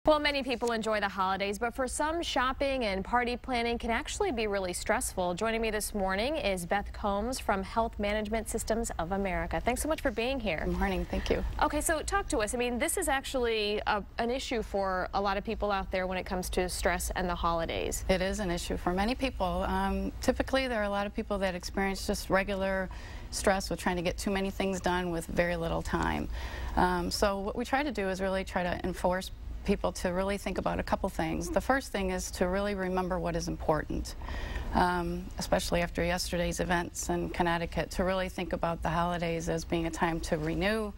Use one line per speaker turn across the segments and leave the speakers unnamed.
Well, many people enjoy the holidays, but for some, shopping and party planning can actually be really stressful. Joining me this morning is Beth Combs from Health Management Systems of America. Thanks so much for being here.
Good morning. Thank you.
Okay, so talk to us. I mean, this is actually an issue for a lot of people out there when it comes to stress and the holidays.
It is an issue for many people. Typically, there are a lot of people that experience just regular stress with trying to get too many things done with very little time. So what we try to do is really try to enforce people to really think about a couple things. The first thing is to really remember what is important, especially after yesterday's events in Connecticut, to really think about the holidays as being a time to renew,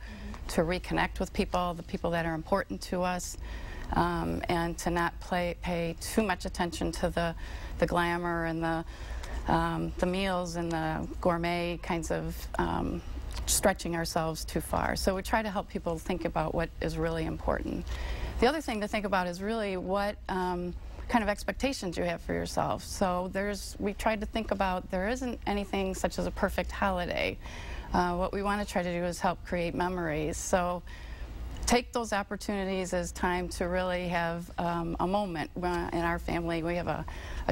to reconnect with people, the people that are important to us, and to not pay too much attention to the glamour and the meals and the gourmet kinds of stretching ourselves too far. So we try to help people think about what is really important. The other thing to think about is really what kind of expectations you have for yourself. So we tried to think about there isn't anything such as a perfect holiday. What we want to try to do is help create memories. So take those opportunities as time to really have a moment. In our family, we have a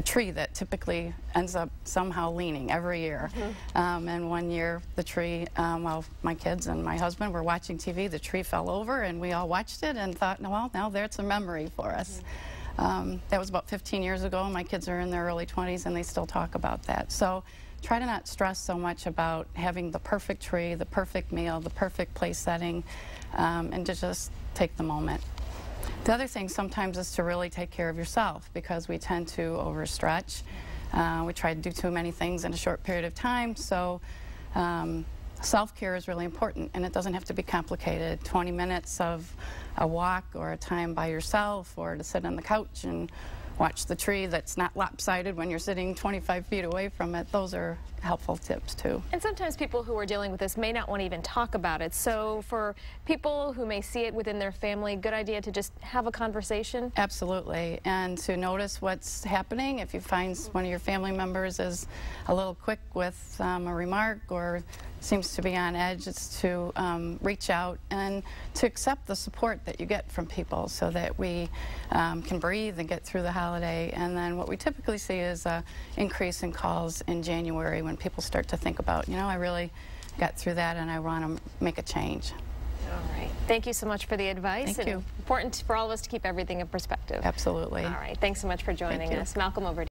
tree that typically ends up somehow leaning every year. And one year, the tree, while my kids and my husband were watching TV, the tree fell over, and we all watched it and thought, well, now there's a memory for us. That was about 15 years ago. My kids are in their early 20s, and they still talk about that. So try to not stress so much about having the perfect tree, the perfect meal, the perfect place setting, and to just take the moment. The other thing sometimes is to really take care of yourself, because we tend to overstretch. We try to do too many things in a short period of time, so self-care is really important, and it doesn't have to be complicated. 20 minutes of a walk or a time by yourself, or to sit on the couch and watch the tree that's not lopsided when you're sitting 25 feet away from it. Those are helpful tips too.
And sometimes people who are dealing with this may not want to even talk about it. So for people who may see it within their family, good idea to just have a conversation?
Absolutely. And to notice what's happening. If you find one of your family members is a little quick with a remark or seems to be on edge, it's to reach out and to accept the support that you get from people so that we can breathe and get through the holiday. And then what we typically see is an increase in calls in January when people start to think about, I really got through that and I want to make a change.
All right. Thank you so much for the advice.
Thank you.
Important for all of us to keep everything in perspective.
Absolutely.
All right. Thanks so much for joining us. Malcolm, over to you.